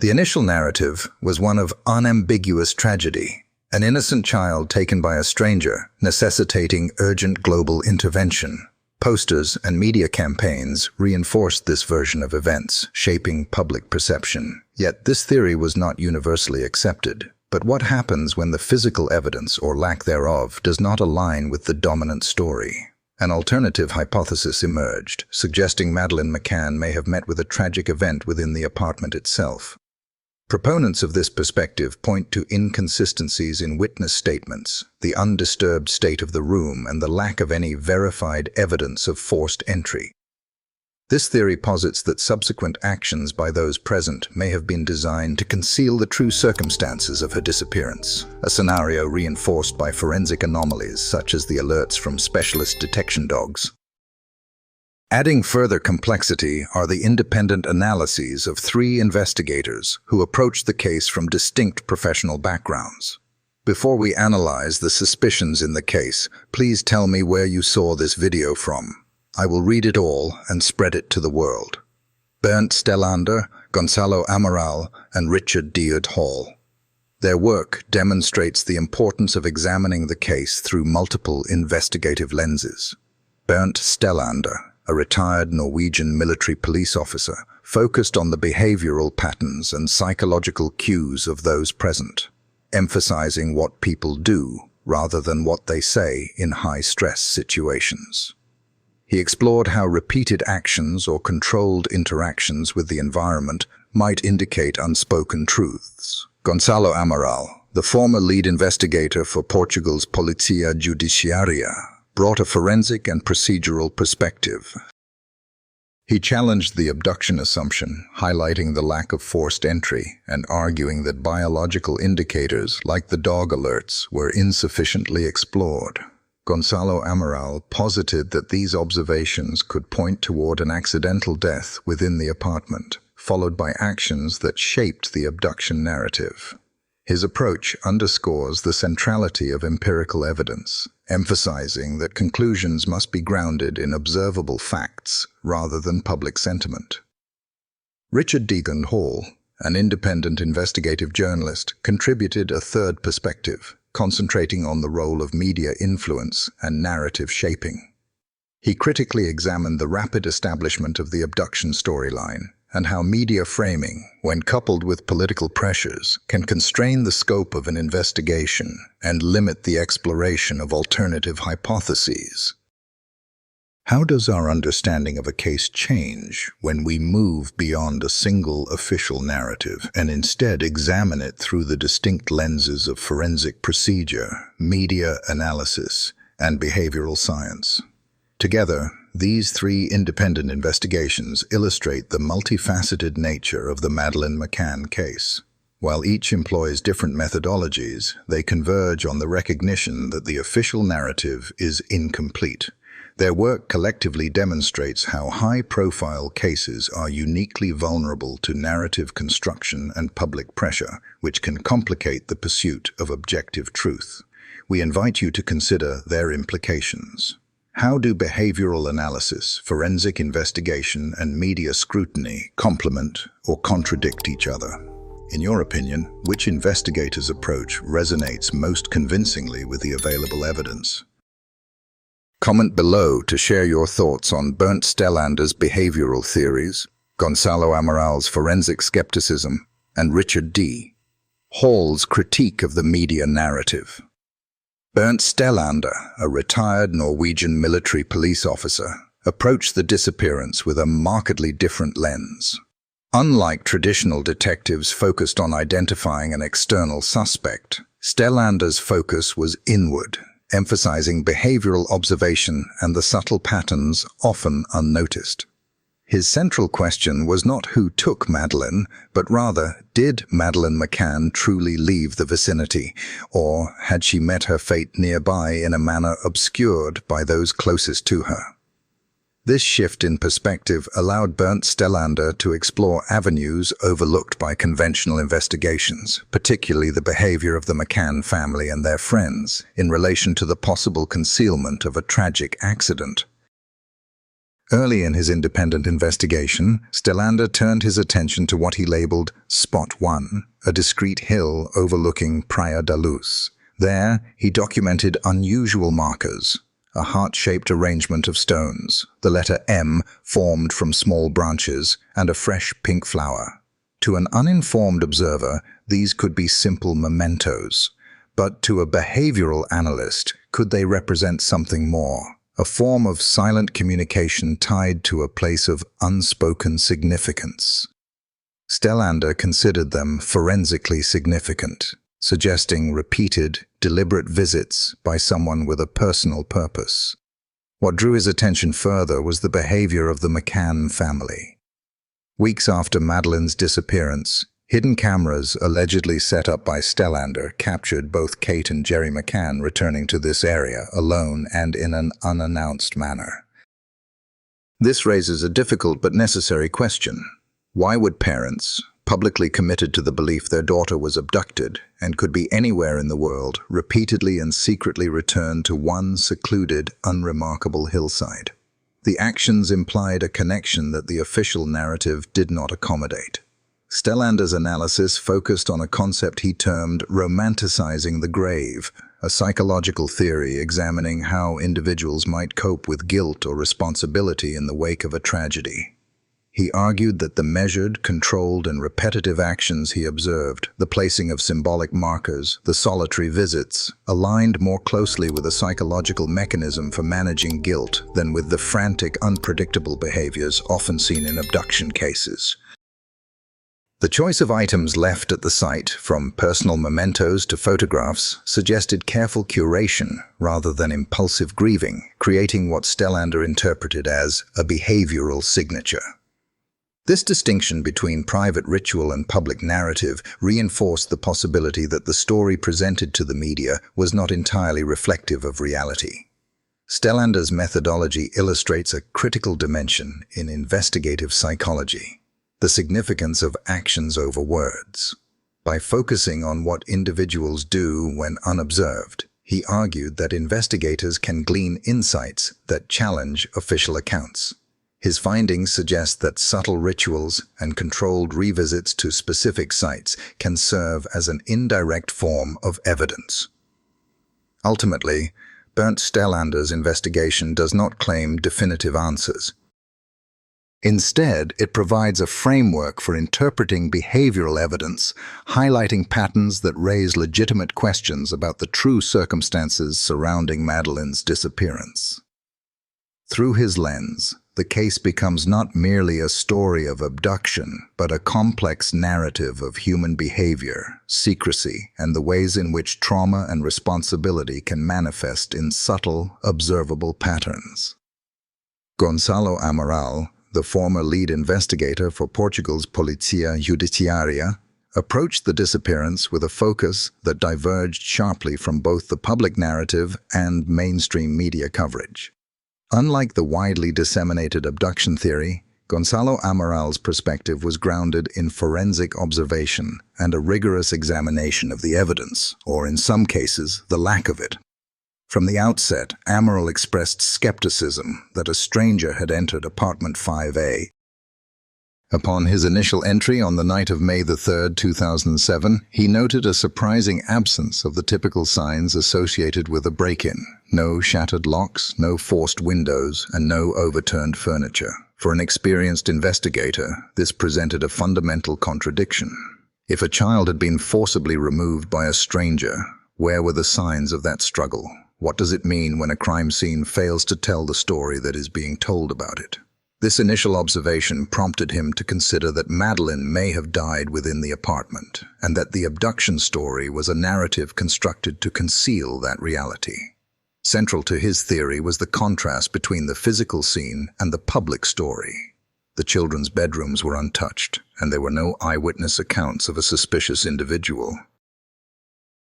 The initial narrative was one of unambiguous tragedy, an innocent child taken by a stranger, necessitating urgent global intervention. Posters and media campaigns reinforced this version of events, shaping public perception. Yet this theory was not universally accepted. But what happens when the physical evidence, or lack thereof, does not align with the dominant story? An alternative hypothesis emerged, suggesting Madeleine McCann may have met with a tragic event within the apartment itself. Proponents of this perspective point to inconsistencies in witness statements, the undisturbed state of the room, and the lack of any verified evidence of forced entry. This theory posits that subsequent actions by those present may have been designed to conceal the true circumstances of her disappearance, a scenario reinforced by forensic anomalies such as the alerts from specialist detection dogs. Adding further complexity are the independent analyses of 3 investigators who approached the case from distinct professional backgrounds. Before we analyze the suspicions in the case, please tell me where you saw this video from. I will read it all and spread it to the world. Bernd Stellander, Gonzalo Amaral, and Richard D. Hall. Their work demonstrates the importance of examining the case through multiple investigative lenses. Bernd Stellander, a retired Norwegian military police officer, focused on the behavioral patterns and psychological cues of those present, emphasizing what people do rather than what they say in high-stress situations. He explored how repeated actions or controlled interactions with the environment might indicate unspoken truths. Gonzalo Amaral, the former lead investigator for Portugal's Polícia Judiciária, brought a forensic and procedural perspective. He challenged the abduction assumption, highlighting the lack of forced entry and arguing that biological indicators like the dog alerts were insufficiently explored. Gonzalo Amaral posited that these observations could point toward an accidental death within the apartment, followed by actions that shaped the abduction narrative. His approach underscores the centrality of empirical evidence, emphasizing that conclusions must be grounded in observable facts rather than public sentiment. Richard D. Hall, an independent investigative journalist, contributed a third perspective, concentrating on the role of media influence and narrative shaping. He critically examined the rapid establishment of the abduction storyline and how media framing, when coupled with political pressures, can constrain the scope of an investigation and limit the exploration of alternative hypotheses. How does our understanding of a case change when we move beyond a single official narrative and instead examine it through the distinct lenses of forensic procedure, media analysis, and behavioral science? Together, these 3 independent investigations illustrate the multifaceted nature of the Madeleine McCann case. While each employs different methodologies, they converge on the recognition that the official narrative is incomplete. Their work collectively demonstrates how high-profile cases are uniquely vulnerable to narrative construction and public pressure, which can complicate the pursuit of objective truth. We invite you to consider their implications. How do behavioral analysis, forensic investigation, and media scrutiny complement or contradict each other? In your opinion, which investigator's approach resonates most convincingly with the available evidence? Comment below to share your thoughts on Bernd Stellander's behavioral theories, Gonzalo Amaral's forensic skepticism, and Richard D. Hall's critique of the media narrative. Bernd Stellander, a retired Norwegian military police officer, approached the disappearance with a markedly different lens. Unlike traditional detectives focused on identifying an external suspect, Stellander's focus was inward, emphasizing behavioral observation and the subtle patterns often unnoticed. His central question was not who took Madeleine, but rather, did Madeleine McCann truly leave the vicinity, or had she met her fate nearby in a manner obscured by those closest to her? This shift in perspective allowed Bernd Stellander to explore avenues overlooked by conventional investigations, particularly the behavior of the McCann family and their friends, in relation to the possible concealment of a tragic accident. Early in his independent investigation, Stellander turned his attention to what he labeled Spot 1, a discreet hill overlooking Praia da Luz. There, he documented unusual markers, a heart-shaped arrangement of stones, the letter M formed from small branches, and a fresh pink flower. To an uninformed observer, these could be simple mementos, but to a behavioral analyst, could they represent something more? A form of silent communication tied to a place of unspoken significance. Stellander considered them forensically significant, suggesting repeated, deliberate visits by someone with a personal purpose. What drew his attention further was the behavior of the McCann family. Weeks after Madeleine's disappearance, hidden cameras allegedly set up by Stellander captured both Kate and Gerry McCann returning to this area alone and in an unannounced manner. This raises a difficult but necessary question. Why would parents, publicly committed to the belief their daughter was abducted and could be anywhere in the world, repeatedly and secretly return to one secluded, unremarkable hillside? The actions implied a connection that the official narrative did not accommodate. Stellander's analysis focused on a concept he termed romanticizing the grave, a psychological theory examining how individuals might cope with guilt or responsibility in the wake of a tragedy. He argued that the measured, controlled, and repetitive actions he observed, the placing of symbolic markers, the solitary visits, aligned more closely with a psychological mechanism for managing guilt than with the frantic, unpredictable behaviors often seen in abduction cases. The choice of items left at the site, from personal mementos to photographs, suggested careful curation rather than impulsive grieving, creating what Stellander interpreted as a behavioral signature. This distinction between private ritual and public narrative reinforced the possibility that the story presented to the media was not entirely reflective of reality. Stellander's methodology illustrates a critical dimension in investigative psychology: the significance of actions over words. By focusing on what individuals do when unobserved, he argued that investigators can glean insights that challenge official accounts. His findings suggest that subtle rituals and controlled revisits to specific sites can serve as an indirect form of evidence. Ultimately, Bernd Stellander's investigation does not claim definitive answers. Instead, it provides a framework for interpreting behavioral evidence, highlighting patterns that raise legitimate questions about the true circumstances surrounding Madeleine's disappearance. Through his lens, the case becomes not merely a story of abduction, but a complex narrative of human behavior, secrecy, and the ways in which trauma and responsibility can manifest in subtle, observable patterns. Gonçalo Amaral, the former lead investigator for Portugal's Polícia Judiciária, approached the disappearance with a focus that diverged sharply from both the public narrative and mainstream media coverage. Unlike the widely disseminated abduction theory, Gonçalo Amaral's perspective was grounded in forensic observation and a rigorous examination of the evidence, or in some cases, the lack of it. From the outset, Amaral expressed skepticism that a stranger had entered apartment 5A. Upon his initial entry on the night of May 3, 2007, he noted a surprising absence of the typical signs associated with a break-in. No shattered locks, no forced windows, and no overturned furniture. For an experienced investigator, this presented a fundamental contradiction. If a child had been forcibly removed by a stranger, where were the signs of that struggle? What does it mean when a crime scene fails to tell the story that is being told about it? This initial observation prompted him to consider that Madeleine may have died within the apartment, and that the abduction story was a narrative constructed to conceal that reality. Central to his theory was the contrast between the physical scene and the public story. The children's bedrooms were untouched, and there were no eyewitness accounts of a suspicious individual.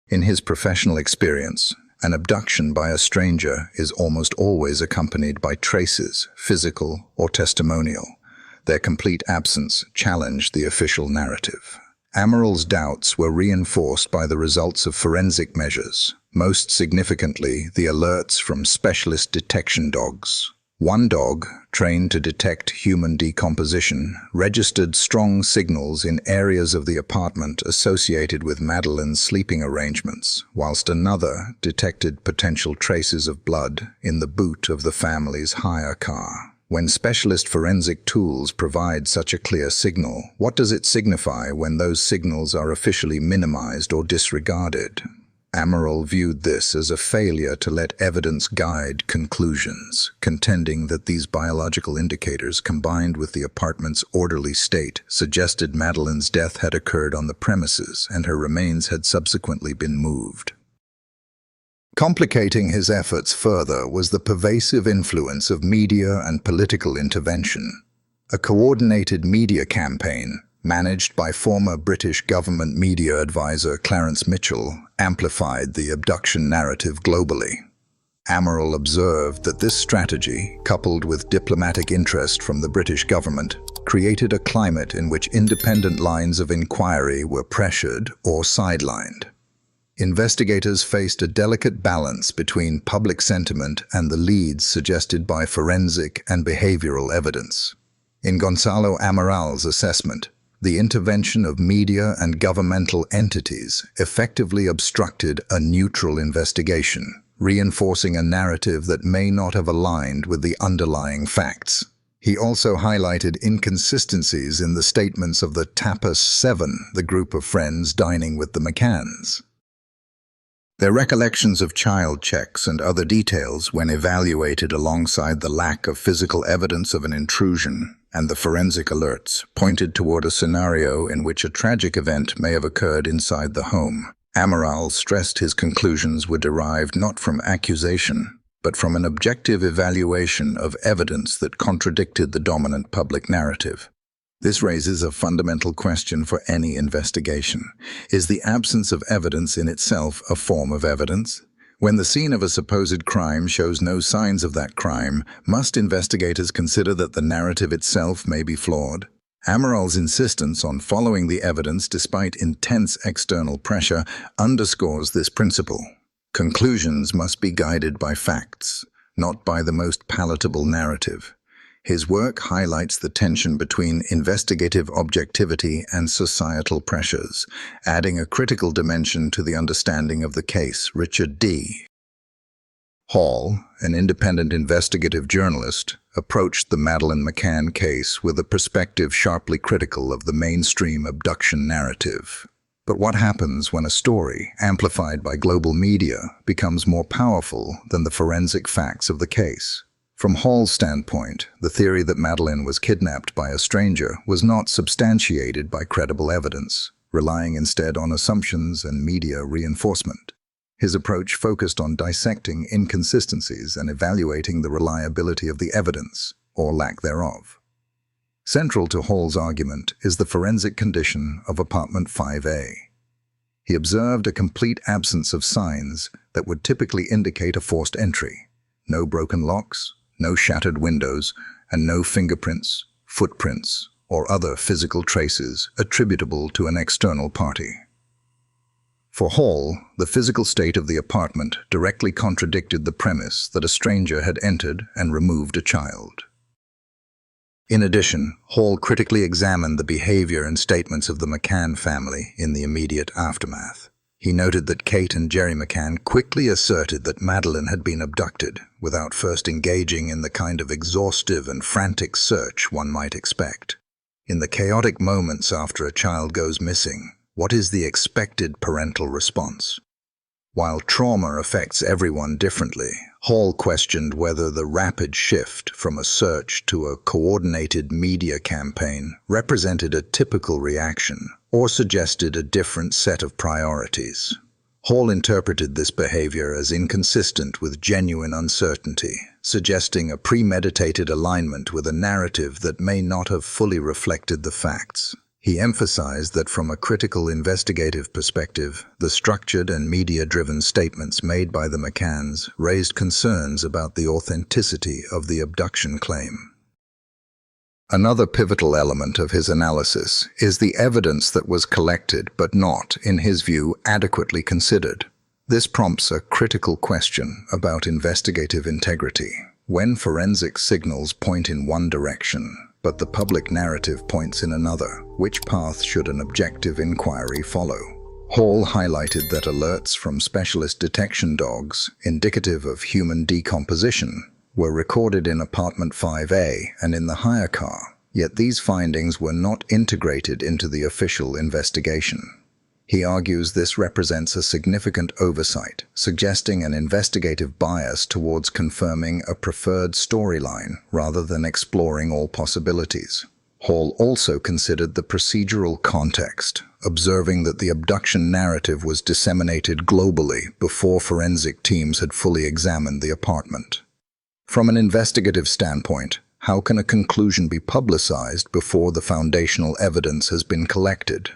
In his professional experience, an abduction by a stranger is almost always accompanied by traces, physical or testimonial. Their complete absence challenged the official narrative. Amaral's doubts were reinforced by the results of forensic measures, most significantly the alerts from specialist detection dogs. One dog, trained to detect human decomposition, registered strong signals in areas of the apartment associated with Madeleine's sleeping arrangements, whilst another detected potential traces of blood in the boot of the family's hire car. When specialist forensic tools provide such a clear signal, what does it signify when those signals are officially minimized or disregarded? Amaral viewed this as a failure to let evidence guide conclusions, contending that these biological indicators, combined with the apartment's orderly state, suggested Madeleine's death had occurred on the premises and her remains had subsequently been moved. Complicating his efforts further was the pervasive influence of media and political intervention. A coordinated media campaign, managed by former British government media advisor Clarence Mitchell, amplified the abduction narrative globally. Amaral observed that this strategy, coupled with diplomatic interest from the British government, created a climate in which independent lines of inquiry were pressured or sidelined. Investigators faced a delicate balance between public sentiment and the leads suggested by forensic and behavioral evidence. In Gonzalo Amaral's assessment, the intervention of media and governmental entities effectively obstructed a neutral investigation, reinforcing a narrative that may not have aligned with the underlying facts. He also highlighted inconsistencies in the statements of the Tapas Seven, the group of friends dining with the McCanns. Their recollections of child checks and other details, when evaluated alongside the lack of physical evidence of an intrusion and the forensic alerts, pointed toward a scenario in which a tragic event may have occurred inside the home. Amaral stressed his conclusions were derived not from accusation, but from an objective evaluation of evidence that contradicted the dominant public narrative. This raises a fundamental question for any investigation. Is the absence of evidence in itself a form of evidence? When the scene of a supposed crime shows no signs of that crime, must investigators consider that the narrative itself may be flawed? Amaral's insistence on following the evidence despite intense external pressure underscores this principle. Conclusions must be guided by facts, not by the most palatable narrative. His work highlights the tension between investigative objectivity and societal pressures, adding a critical dimension to the understanding of the case. Richard D. Hall, an independent investigative journalist, approached the Madeleine McCann case with a perspective sharply critical of the mainstream abduction narrative. But what happens when a story, amplified by global media, becomes more powerful than the forensic facts of the case? From Hall's standpoint, the theory that Madeleine was kidnapped by a stranger was not substantiated by credible evidence, relying instead on assumptions and media reinforcement. His approach focused on dissecting inconsistencies and evaluating the reliability of the evidence, or lack thereof. Central to Hall's argument is the forensic condition of apartment 5A. He observed a complete absence of signs that would typically indicate a forced entry. No broken locks, no shattered windows, and no fingerprints, footprints, or other physical traces attributable to an external party. For Hall, the physical state of the apartment directly contradicted the premise that a stranger had entered and removed a child. In addition, Hall critically examined the behavior and statements of the McCann family in the immediate aftermath. He noted that Kate and Gerry McCann quickly asserted that Madeleine had been abducted, without first engaging in the kind of exhaustive and frantic search one might expect. In the chaotic moments after a child goes missing, what is the expected parental response? While trauma affects everyone differently, Hall questioned whether the rapid shift from a search to a coordinated media campaign represented a typical reaction or suggested a different set of priorities. Hall interpreted this behavior as inconsistent with genuine uncertainty, suggesting a premeditated alignment with a narrative that may not have fully reflected the facts. He emphasized that from a critical investigative perspective, the structured and media-driven statements made by the McCanns raised concerns about the authenticity of the abduction claim. Another pivotal element of his analysis is the evidence that was collected but not, in his view, adequately considered. This prompts a critical question about investigative integrity. When forensic signals point in one direction, but the public narrative points in another, which path should an objective inquiry follow? Hall highlighted that alerts from specialist detection dogs, indicative of human decomposition, were recorded in apartment 5A and in the hire car, yet these findings were not integrated into the official investigation. He argues this represents a significant oversight, suggesting an investigative bias towards confirming a preferred storyline rather than exploring all possibilities. Hall also considered the procedural context, observing that the abduction narrative was disseminated globally before forensic teams had fully examined the apartment. From an investigative standpoint, how can a conclusion be publicized before the foundational evidence has been collected?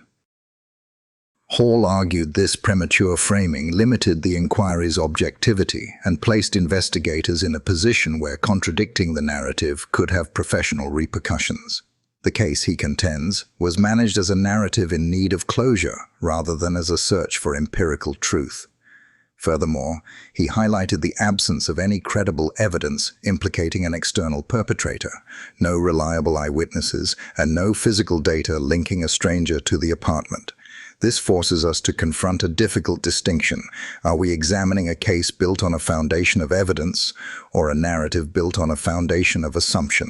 Hall argued this premature framing limited the inquiry's objectivity and placed investigators in a position where contradicting the narrative could have professional repercussions. The case, he contends, was managed as a narrative in need of closure rather than as a search for empirical truth. Furthermore, he highlighted the absence of any credible evidence implicating an external perpetrator, no reliable eyewitnesses, and no physical data linking a stranger to the apartment. This forces us to confront a difficult distinction. Are we examining a case built on a foundation of evidence or a narrative built on a foundation of assumption?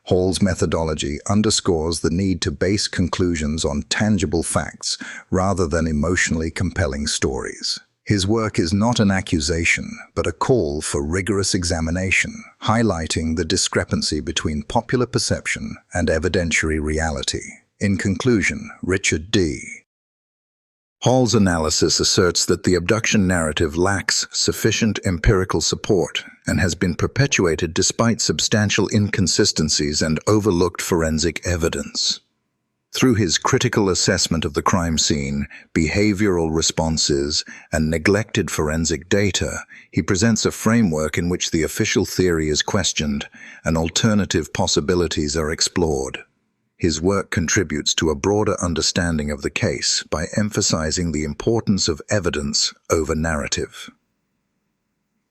Hall's methodology underscores the need to base conclusions on tangible facts rather than emotionally compelling stories. His work is not an accusation, but a call for rigorous examination, highlighting the discrepancy between popular perception and evidentiary reality. In conclusion, Richard D. Hall's analysis asserts that the abduction narrative lacks sufficient empirical support and has been perpetuated despite substantial inconsistencies and overlooked forensic evidence. Through his critical assessment of the crime scene, behavioral responses, and neglected forensic data, he presents a framework in which the official theory is questioned and alternative possibilities are explored. His work contributes to a broader understanding of the case by emphasizing the importance of evidence over narrative.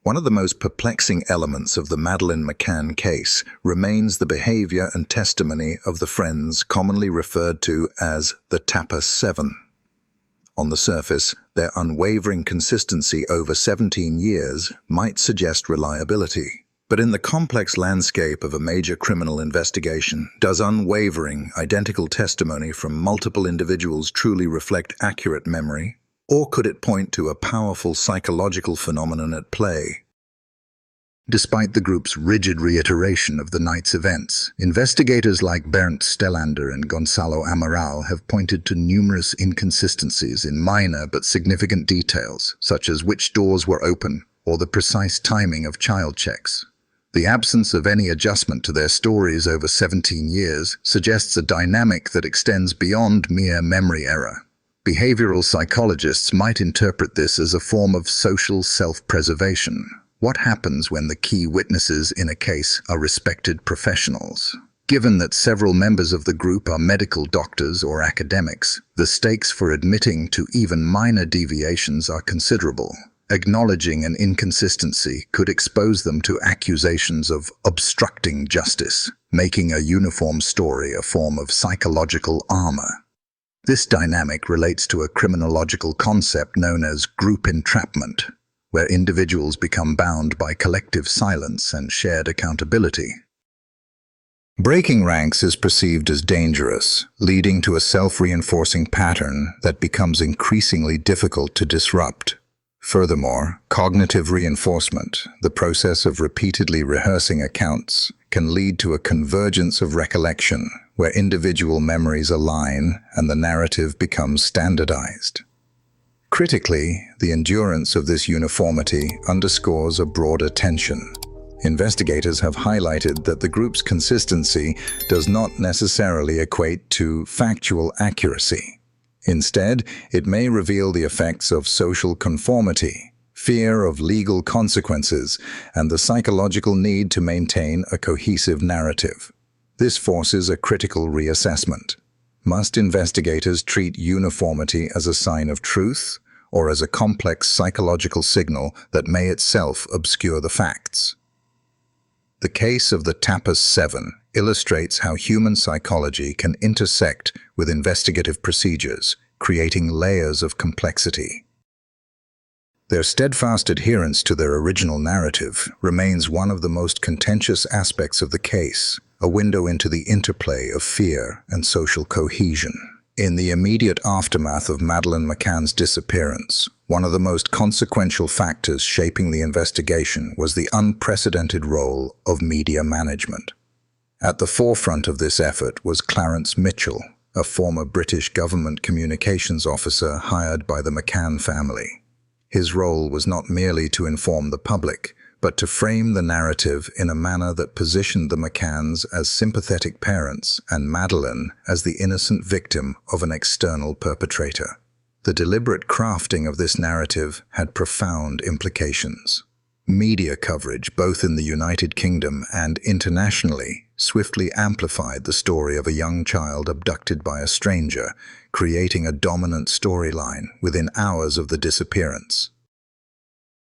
One of the most perplexing elements of the Madeleine McCann case remains the behavior and testimony of the friends commonly referred to as the Tapas 7. On the surface, their unwavering consistency over 17 years might suggest reliability. But in the complex landscape of a major criminal investigation, does unwavering, identical testimony from multiple individuals truly reflect accurate memory? Or could it point to a powerful psychological phenomenon at play? Despite the group's rigid reiteration of the night's events, investigators like Bernd Stellander and Gonzalo Amaral have pointed to numerous inconsistencies in minor but significant details, such as which doors were open or the precise timing of child checks. The absence of any adjustment to their stories over 17 years suggests a dynamic that extends beyond mere memory error. Behavioral psychologists might interpret this as a form of social self-preservation. What happens when the key witnesses in a case are respected professionals? Given that several members of the group are medical doctors or academics, the stakes for admitting to even minor deviations are considerable. Acknowledging an inconsistency could expose them to accusations of obstructing justice, making a uniform story a form of psychological armor. This dynamic relates to a criminological concept known as group entrapment, where individuals become bound by collective silence and shared accountability. Breaking ranks is perceived as dangerous, leading to a self-reinforcing pattern that becomes increasingly difficult to disrupt. Furthermore, cognitive reinforcement, the process of repeatedly rehearsing accounts, can lead to a convergence of recollection, where individual memories align and the narrative becomes standardized. Critically, the endurance of this uniformity underscores a broader tension. Investigators have highlighted that the group's consistency does not necessarily equate to factual accuracy. Instead, it may reveal the effects of social conformity, fear of legal consequences, and the psychological need to maintain a cohesive narrative. This forces a critical reassessment. Must investigators treat uniformity as a sign of truth, or as a complex psychological signal that may itself obscure the facts? The case of the Tapas 7 illustrates how human psychology can intersect with investigative procedures, creating layers of complexity. Their steadfast adherence to their original narrative remains one of the most contentious aspects of the case, a window into the interplay of fear and social cohesion. In the immediate aftermath of Madeleine McCann's disappearance, one of the most consequential factors shaping the investigation was the unprecedented role of media management. At the forefront of this effort was Clarence Mitchell, a former British government communications officer hired by the McCann family. His role was not merely to inform the public, but to frame the narrative in a manner that positioned the McCanns as sympathetic parents and Madeleine as the innocent victim of an external perpetrator. The deliberate crafting of this narrative had profound implications. Media coverage, both in the United Kingdom and internationally, swiftly amplified the story of a young child abducted by a stranger, creating a dominant storyline within hours of the disappearance.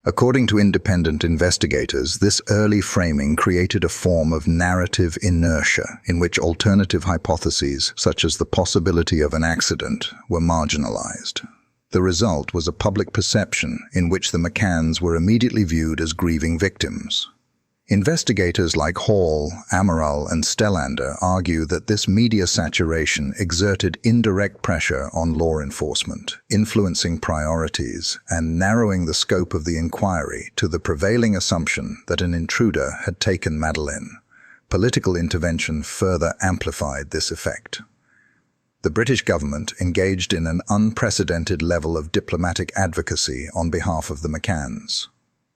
According to independent investigators, this early framing created a form of narrative inertia in which alternative hypotheses, such as the possibility of an accident, were marginalized. The result was a public perception in which the McCanns were immediately viewed as grieving victims. Investigators like Hall, Amaral, and Stellander argue that this media saturation exerted indirect pressure on law enforcement, influencing priorities and narrowing the scope of the inquiry to the prevailing assumption that an intruder had taken Madeleine. Political intervention further amplified this effect. The British government engaged in an unprecedented level of diplomatic advocacy on behalf of the McCanns.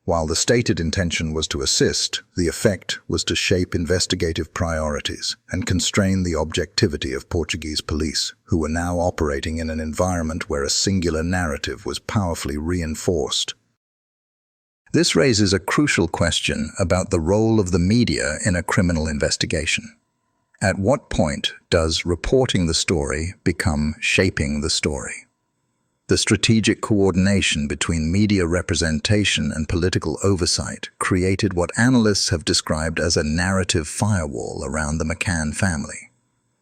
While the stated intention was to assist, the effect was to shape investigative priorities and constrain the objectivity of Portuguese police, who were now operating in an environment where a singular narrative was powerfully reinforced. This raises a crucial question about the role of the media in a criminal investigation. At what point does reporting the story become shaping the story? The strategic coordination between media representation and political oversight created what analysts have described as a narrative firewall around the McCann family.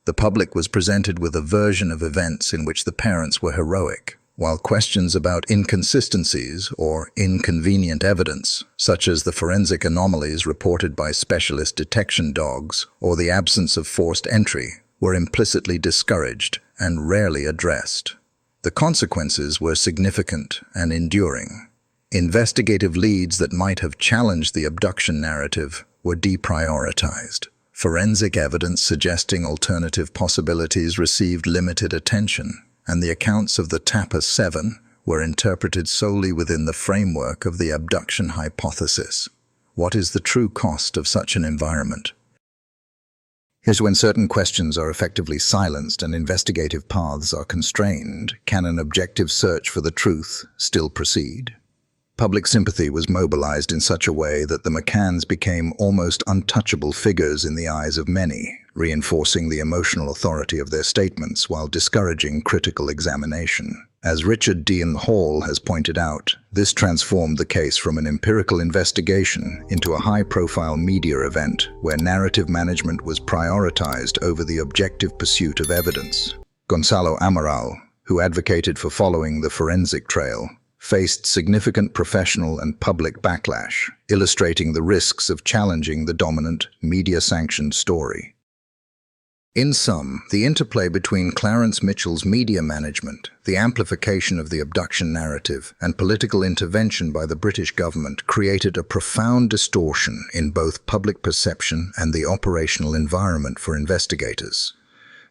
The public was presented with a version of events in which the parents were heroic, while questions about inconsistencies or inconvenient evidence, such as the forensic anomalies reported by specialist detection dogs or the absence of forced entry, were implicitly discouraged and rarely addressed. The consequences were significant and enduring. Investigative leads that might have challenged the abduction narrative were deprioritized. Forensic evidence suggesting alternative possibilities received limited attention, and the accounts of the Tapas 7 were interpreted solely within the framework of the abduction hypothesis. What is the true cost of such an environment? Here's when certain questions are effectively silenced and investigative paths are constrained. Can an objective search for the truth still proceed? Public sympathy was mobilized in such a way that the McCanns became almost untouchable figures in the eyes of many, reinforcing the emotional authority of their statements while discouraging critical examination. As Richard Dean Hall has pointed out, this transformed the case from an empirical investigation into a high-profile media event where narrative management was prioritized over the objective pursuit of evidence. Gonzalo Amaral, who advocated for following the forensic trail, faced significant professional and public backlash, illustrating the risks of challenging the dominant, media-sanctioned story. In sum, the interplay between Clarence Mitchell's media management, the amplification of the abduction narrative, and political intervention by the British government created a profound distortion in both public perception and the operational environment for investigators.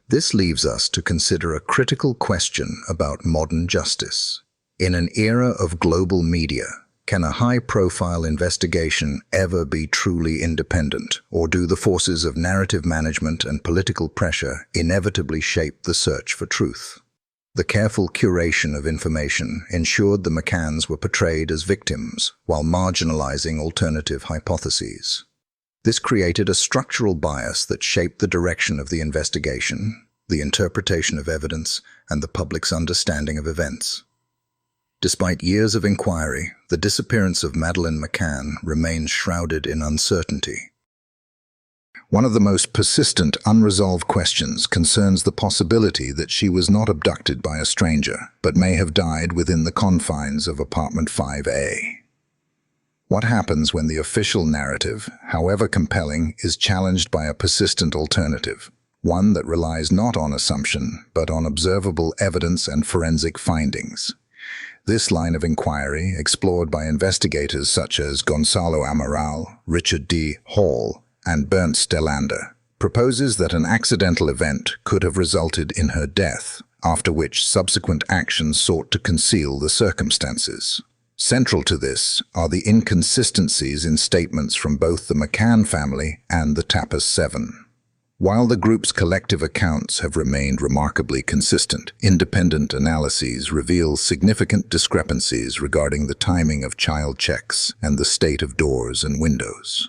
This leaves us to consider a critical question about modern justice. In an era of global media, can a high-profile investigation ever be truly independent, or do the forces of narrative management and political pressure inevitably shape the search for truth? The careful curation of information ensured the McCanns were portrayed as victims while marginalizing alternative hypotheses. This created a structural bias that shaped the direction of the investigation, the interpretation of evidence, and the public's understanding of events. Despite years of inquiry, the disappearance of Madeleine McCann remains shrouded in uncertainty. One of the most persistent, unresolved questions concerns the possibility that she was not abducted by a stranger, but may have died within the confines of apartment 5A. What happens when the official narrative, however compelling, is challenged by a persistent alternative, one that relies not on assumption, but on observable evidence and forensic findings? This line of inquiry, explored by investigators such as Gonzalo Amaral, Richard D. Hall, and Bernd Stellander, proposes that an accidental event could have resulted in her death, after which subsequent actions sought to conceal the circumstances. Central to this are the inconsistencies in statements from both the McCann family and the Tapas 7. While the group's collective accounts have remained remarkably consistent, independent analyses reveal significant discrepancies regarding the timing of child checks and the state of doors and windows.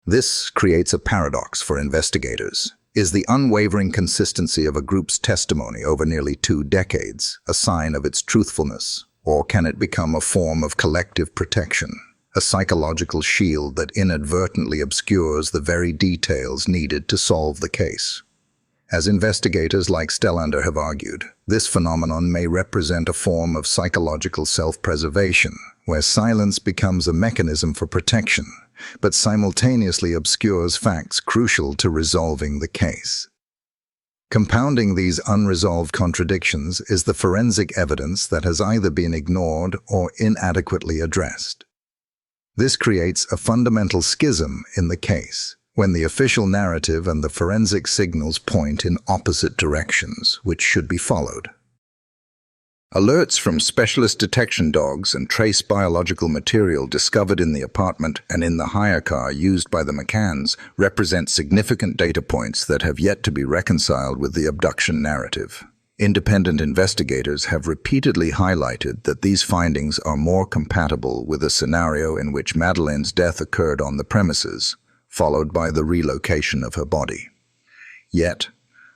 This creates a paradox for investigators. Is the unwavering consistency of a group's testimony over nearly 2 decades a sign of its truthfulness, or can it become a form of collective protection, a psychological shield that inadvertently obscures the very details needed to solve the case? As investigators like Stellander have argued, this phenomenon may represent a form of psychological self-preservation, where silence becomes a mechanism for protection, but simultaneously obscures facts crucial to resolving the case. Compounding these unresolved contradictions is the forensic evidence that has either been ignored or inadequately addressed. This creates a fundamental schism in the case, when the official narrative and the forensic signals point in opposite directions, which should be followed. Alerts from specialist detection dogs and trace biological material discovered in the apartment and in the hire car used by the McCanns represent significant data points that have yet to be reconciled with the abduction narrative. Independent investigators have repeatedly highlighted that these findings are more compatible with a scenario in which Madeleine's death occurred on the premises, followed by the relocation of her body. Yet,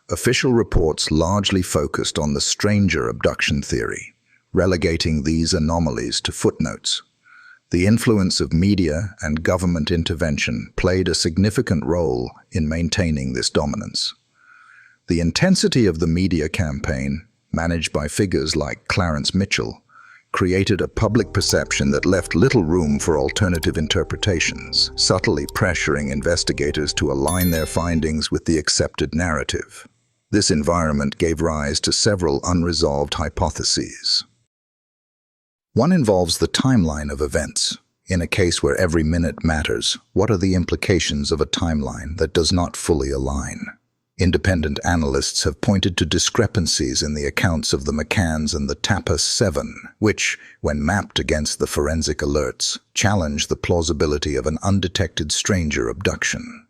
official reports largely focused on the stranger abduction theory, relegating these anomalies to footnotes. The influence of media and government intervention played a significant role in maintaining this dominance. The intensity of the media campaign, managed by figures like Clarence Mitchell, created a public perception that left little room for alternative interpretations, subtly pressuring investigators to align their findings with the accepted narrative. This environment gave rise to several unresolved hypotheses. One involves the timeline of events. In a case where every minute matters, what are the implications of a timeline that does not fully align? Independent analysts have pointed to discrepancies in the accounts of the McCanns and the Tapas 7, which, when mapped against the forensic alerts, challenge the plausibility of an undetected stranger abduction.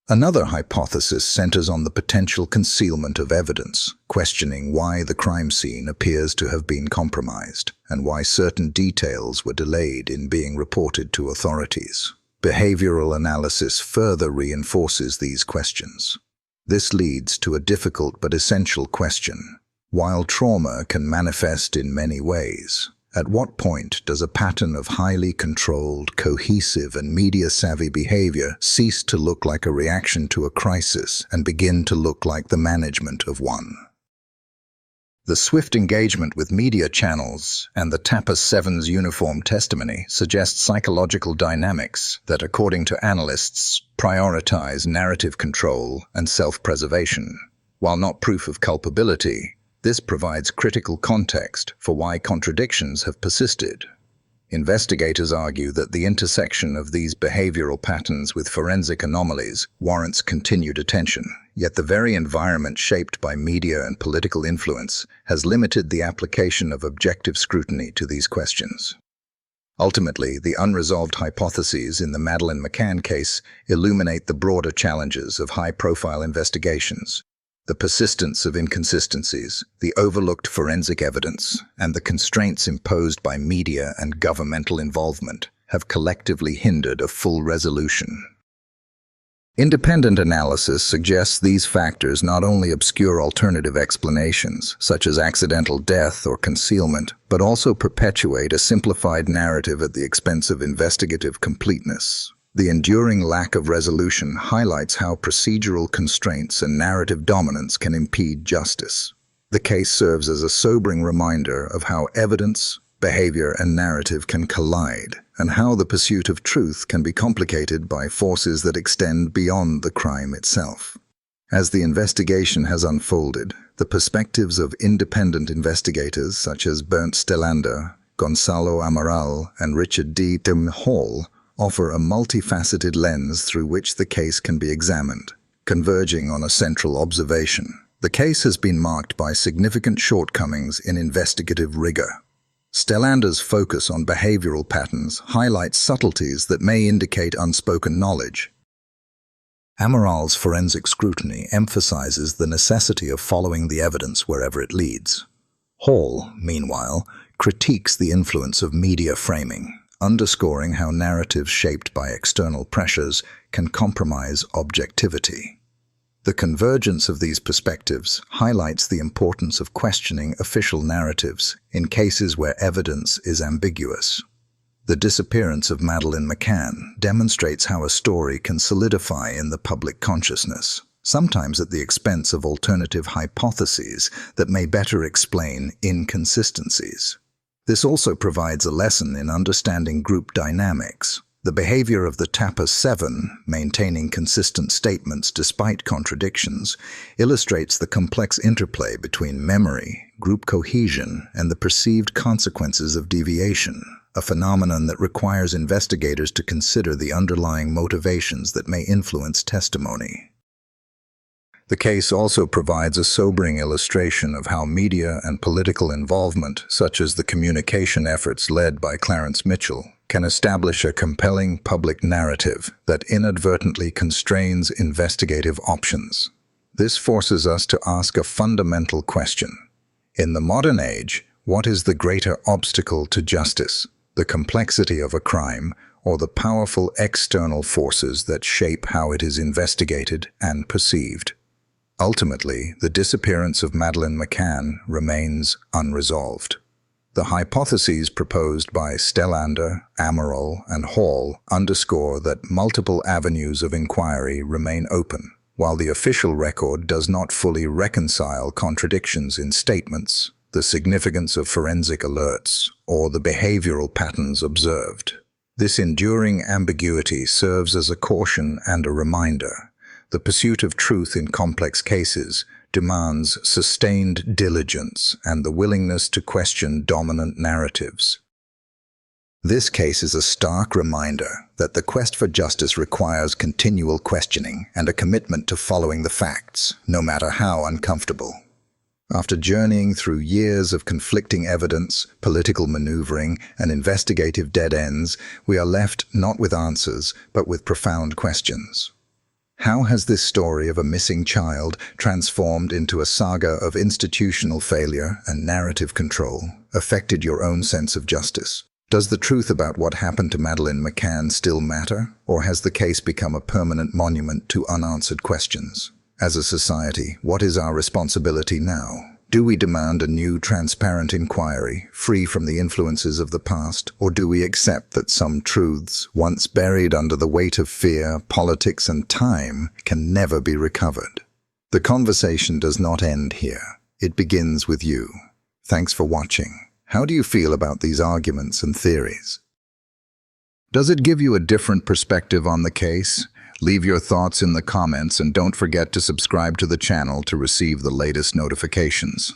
Another hypothesis centers on the potential concealment of evidence, questioning why the crime scene appears to have been compromised and why certain details were delayed in being reported to authorities. Behavioral analysis further reinforces these questions. This leads to a difficult but essential question. While trauma can manifest in many ways, at what point does a pattern of highly controlled, cohesive, and media-savvy behavior cease to look like a reaction to a crisis and begin to look like the management of one? The swift engagement with media channels and the Tapas 7's uniform testimony suggests psychological dynamics that, according to analysts, prioritize narrative control and self-preservation. While not proof of culpability, this provides critical context for why contradictions have persisted. Investigators argue that the intersection of these behavioral patterns with forensic anomalies warrants continued attention, yet the very environment shaped by media and political influence has limited the application of objective scrutiny to these questions. Ultimately, the unresolved hypotheses in the Madeleine McCann case illuminate the broader challenges of high-profile investigations. The persistence of inconsistencies, the overlooked forensic evidence, and the constraints imposed by media and governmental involvement have collectively hindered a full resolution. Independent analysis suggests these factors not only obscure alternative explanations, such as accidental death or concealment, but also perpetuate a simplified narrative at the expense of investigative completeness. The enduring lack of resolution highlights how procedural constraints and narrative dominance can impede justice. The case serves as a sobering reminder of how evidence, behavior, and narrative can collide, and how the pursuit of truth can be complicated by forces that extend beyond the crime itself. As the investigation has unfolded, the perspectives of independent investigators such as Bernd Stellander, Gonzalo Amaral, and Richard D. Tim Hall offer a multifaceted lens through which the case can be examined, converging on a central observation. The case has been marked by significant shortcomings in investigative rigor. Stellander's focus on behavioral patterns highlights subtleties that may indicate unspoken knowledge. Amaral's forensic scrutiny emphasizes the necessity of following the evidence wherever it leads. Hall, meanwhile, critiques the influence of media framing, underscoring how narratives shaped by external pressures can compromise objectivity. The convergence of these perspectives highlights the importance of questioning official narratives in cases where evidence is ambiguous. The disappearance of Madeleine McCann demonstrates how a story can solidify in the public consciousness, sometimes at the expense of alternative hypotheses that may better explain inconsistencies. This also provides a lesson in understanding group dynamics. The behavior of the Tapper 7, maintaining consistent statements despite contradictions, illustrates the complex interplay between memory, group cohesion, and the perceived consequences of deviation, a phenomenon that requires investigators to consider the underlying motivations that may influence testimony. The case also provides a sobering illustration of how media and political involvement, such as the communication efforts led by Clarence Mitchell, can establish a compelling public narrative that inadvertently constrains investigative options. This forces us to ask a fundamental question. In the modern age, what is the greater obstacle to justice? The complexity of a crime, or the powerful external forces that shape how it is investigated and perceived? Ultimately, the disappearance of Madeleine McCann remains unresolved. The hypotheses proposed by Stellander, Amaral, and Hall underscore that multiple avenues of inquiry remain open, while the official record does not fully reconcile contradictions in statements, the significance of forensic alerts, or the behavioral patterns observed. This enduring ambiguity serves as a caution and a reminder. The pursuit of truth in complex cases demands sustained diligence and the willingness to question dominant narratives. This case is a stark reminder that the quest for justice requires continual questioning and a commitment to following the facts, no matter how uncomfortable. After journeying through years of conflicting evidence, political maneuvering, and investigative dead ends, we are left not with answers, but with profound questions. How has this story of a missing child transformed into a saga of institutional failure and narrative control affected your own sense of justice? Does the truth about what happened to Madeleine McCann still matter, or has the case become a permanent monument to unanswered questions? As a society, what is our responsibility now? Do we demand a new, transparent inquiry, free from the influences of the past, or do we accept that some truths, once buried under the weight of fear, politics, and time, can never be recovered? The conversation does not end here. It begins with you. Thanks for watching. How do you feel about these arguments and theories? Does it give you a different perspective on the case? Leave your thoughts in the comments and don't forget to subscribe to the channel to receive the latest notifications.